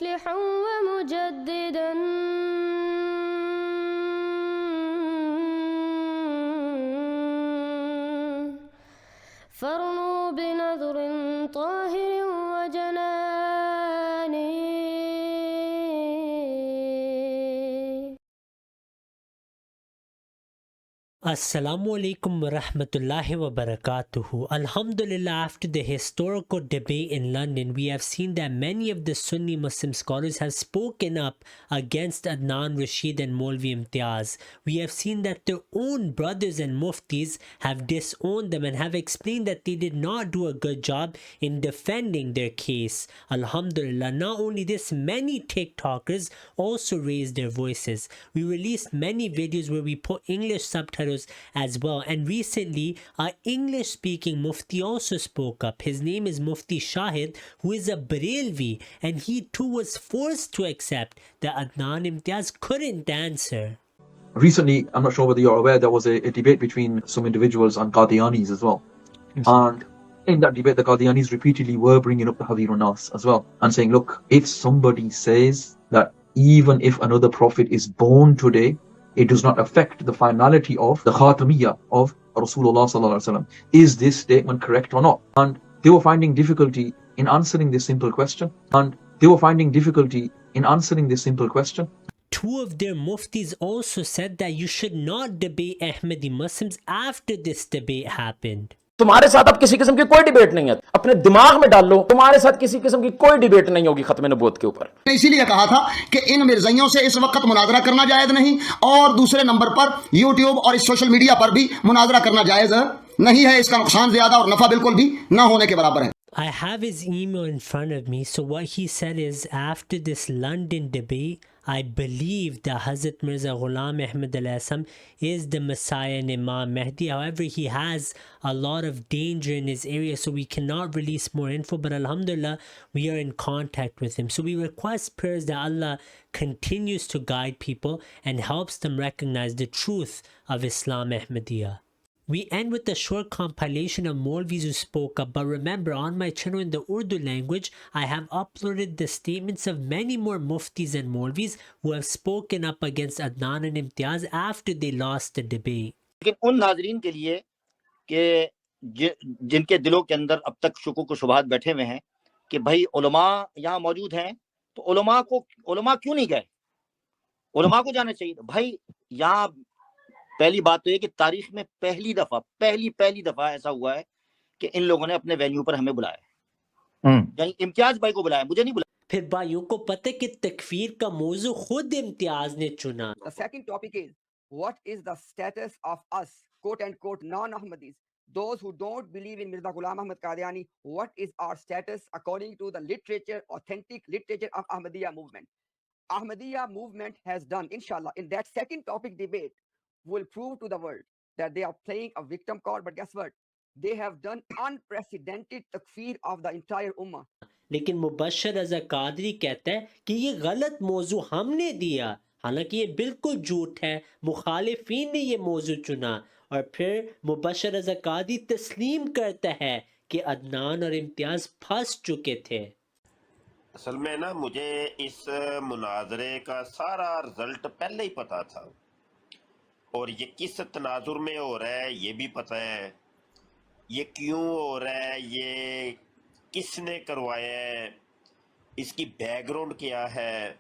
مصلحا ومجددا فارنوا بنظر Tahir وجنان. Assalamu alaikum wa rahmatullahi wa barakatuhu. Alhamdulillah, after the historical debate in London, we have seen that many of the Sunni Muslim scholars have spoken up against Adnan Rashid and Maulvi Imtiaz. We have seen that their own brothers and muftis have disowned them and have explained that they did not do a good job in defending their case. Alhamdulillah, not only this, many TikTokers also raised their voices. We released many videos where we put English subtitles as well, and recently our English speaking mufti also spoke up. His name is Mufti Shahid, who is a Barelvi, and he too was forced to accept that Adnan Imtiaz couldn't answer. Recently, I'm not sure whether you're aware, there was a debate between some individuals on Qadianis as well. And in that debate, the Qadianis repeatedly were bringing up the Hadirun Nas as well and saying, look, if somebody says that even if another prophet is born today, it does not affect the finality of the Khatamiyya of Rasulullah sallallahu alaihi wasallam. Is this statement correct or not? And they were finding difficulty in answering this simple question. Two of their muftis also said that you should not debate Ahmadi Muslims after this debate happened. تمہارے ساتھ اب کسی قسم کی کوئی debate نہیں ہے، اپنے دماغ میں ڈال لو، تمہارے ساتھ کسی قسم کی کوئی ڈیبیٹ نہیں ہوگی ختم نبوت کے اوپر. اسی لیے کہا تھا کہ ان مرزائیوں سے اس وقت مناظرہ کرنا جائز نہیں، اور دوسرے نمبر پر یوٹیوب اور اس سوشل میڈیا پر بھی مناظرہ کرنا جائز نہیں ہے. اس کا نقصان زیادہ اور نفع بالکل بھی نہ ہونے کے برابر ہے. I have his email in front of me. So what he said is, after this London debate, I believe that Hazrat Mirza Ghulam Ahmad al-Assam is the Messiah and Imam Mahdi. However, he has a lot of danger in his area, so we cannot release more info. But alhamdulillah, we are in contact with him. So we request prayers that Allah continues to guide people and helps them recognize the truth of Islam Ahmadiyya. We end with a short compilation of Maulvis who spoke up, but remember, on my channel in the Urdu language, I have uploaded the statements of many more muftis and Maulvis who have spoken up against Adnan and Imtiaz after they lost the debate. لیکن ان ناظرین کے لیے کہ جن کے دلوں کے اندر اب تک شکوک و شبہات بیٹھے ہوئے ہیں کہ بھائی علماء یہاں موجود ہیں تو علماء کیوں نہیں گئے؟ علماء کو جانا چاہیے. بھائی یہاں پہلی بات تو یہ کہ تاریخ میں پہلی دفعہ ایسا ہوا ہے کہ ان لوگوں نے اپنے وینیو پر ہمیں بلایا، یعنی امتیاز بھائی کو بلایا، مجھے نہیں بلایا. پھر بھائیوں کو پتہ کہ تکفیر کا موضوع خود امتیاز نے چنا. The second topic is, what is the status of us, quote and quote, non-Ahmadis, those who don't believe in Mirza Ghulam Ahmad Qadiani? What is our status according to the literature, authentic literature of Ahmadiyya movement? Ahmadiyya movement has done, inshallah, in that second topic debate, will prove to the world that they are playing a victim card. But guess what? They have done unprecedented takfir of the entire ummah. لیکن مبشر رضا قادری کہتا ہے کہ یہ غلط موضوع ہم نے دیا، حالانکہ یہ بالکل جھوٹ ہے. مخالفین نے یہ موضوع چنا. اور پھر مبشر رضا قادری تسلیم کرتا ہے کہ عدنان اور امتیاز پھنس چکے تھے. اصل میں نا مجھے اس مناظرے کا سارا رزلٹ پہلے ہی پتا تھا، اور یہ کس تناظر میں ہو رہا ہے یہ بھی پتہ ہے، یہ کیوں ہو رہا ہے، یہ کس نے کروایا ہے، اس کی بیک گراؤنڈ کیا ہے،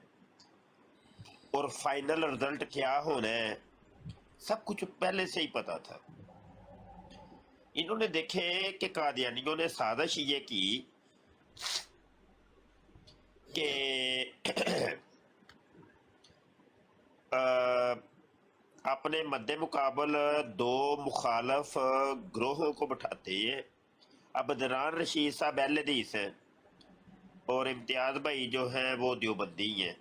اور فائنل رزلٹ کیا ہونا ہے، سب کچھ پہلے سے ہی پتا تھا. انہوں نے دیکھے کہ قادیانیوں نے سازش یہ کی کہ اپنے مد مقابل دو مخالف گروہوں کو بٹھاتے ہیں. اب عدنان رشید صاحب اہل حدیث ہیں اور امتیاز بھائی جو ہیں وہ دیوبندی ہیں.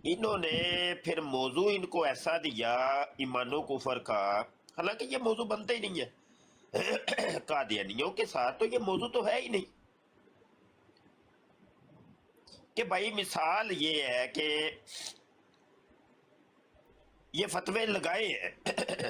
انہوں نے پھر موضوع ان کو ایسا دیا ایمان و کفر کا، حالانکہ یہ موضوع بنتا ہی نہیں ہے قادیانیوں کے ساتھ، تو یہ موضوع تو ہے ہی نہیں. کہ بھائی مثال یہ ہے کہ یہ فتوے لگائے ہیں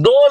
2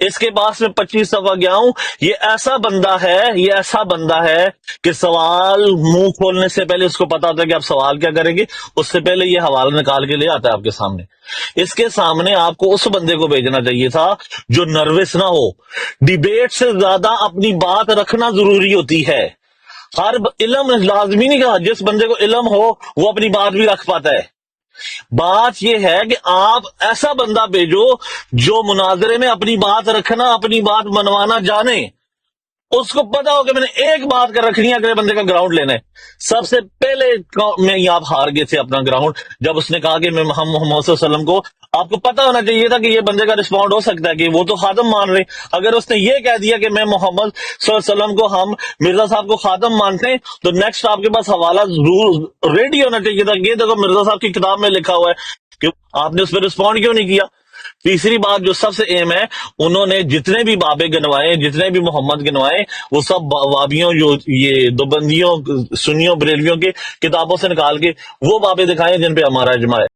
اس کے پاس میں 25 دفعہ گیا ہوں. یہ ایسا بندہ ہے کہ سوال منہ کھولنے سے پہلے اس کو پتا ہوتا ہے کہ آپ سوال کیا کریں گے، اس سے پہلے یہ حوالہ نکال کے لے آتا ہے آپ کے سامنے. اس کے سامنے آپ کو اس بندے کو بھیجنا چاہیے تھا جو نروس نہ ہو. ڈیبیٹ سے زیادہ اپنی بات رکھنا ضروری ہوتی ہے. ہر علم لازمی نہیں کہا، جس بندے کو علم ہو وہ اپنی بات بھی رکھ پاتا ہے. بات یہ ہے کہ آپ ایسا بندہ بھیجو جو مناظرے میں اپنی بات رکھنا، اپنی بات منوانا جانے. اس کو پتا ہو کہ میں نے ایک بات کر رکھنی ہے، اگلے بندے کا گراؤنڈ لینا ہے. سب سے پہلے میں آپ ہار گئے تھے اپنا گراؤنڈ جب اس نے کہا کہ ہم محمد صلی اللہ علیہ وسلم کو، آپ کو پتا ہونا چاہیے تھا کہ یہ بندے کا رسپونڈ ہو سکتا ہے کہ وہ تو خاتم مان رہے. اگر اس نے یہ کہہ دیا کہ میں محمد صلی اللہ علیہ وسلم کو، ہم مرزا صاحب کو خاتم مانتے ہیں، تو نیکسٹ آپ کے پاس حوالہ ضرور ریڈی ہونا چاہیے تھا. یہ دیکھو مرزا صاحب کی کتاب میں لکھا ہوا ہے کہ آپ نے اس پہ رسپونڈ کیوں نہیں کیا. تیسری بات جو سب سے اہم ہے، انہوں نے جتنے بھی بابے گنوائے، جتنے بھی محمد گنوائے، وہ سب وابیوں، جو یہ دوبندیوں، سنیوں، بریلویوں کے کتابوں سے نکال کے وہ بابے دکھائے جن پہ ہمارا اجماع ہے.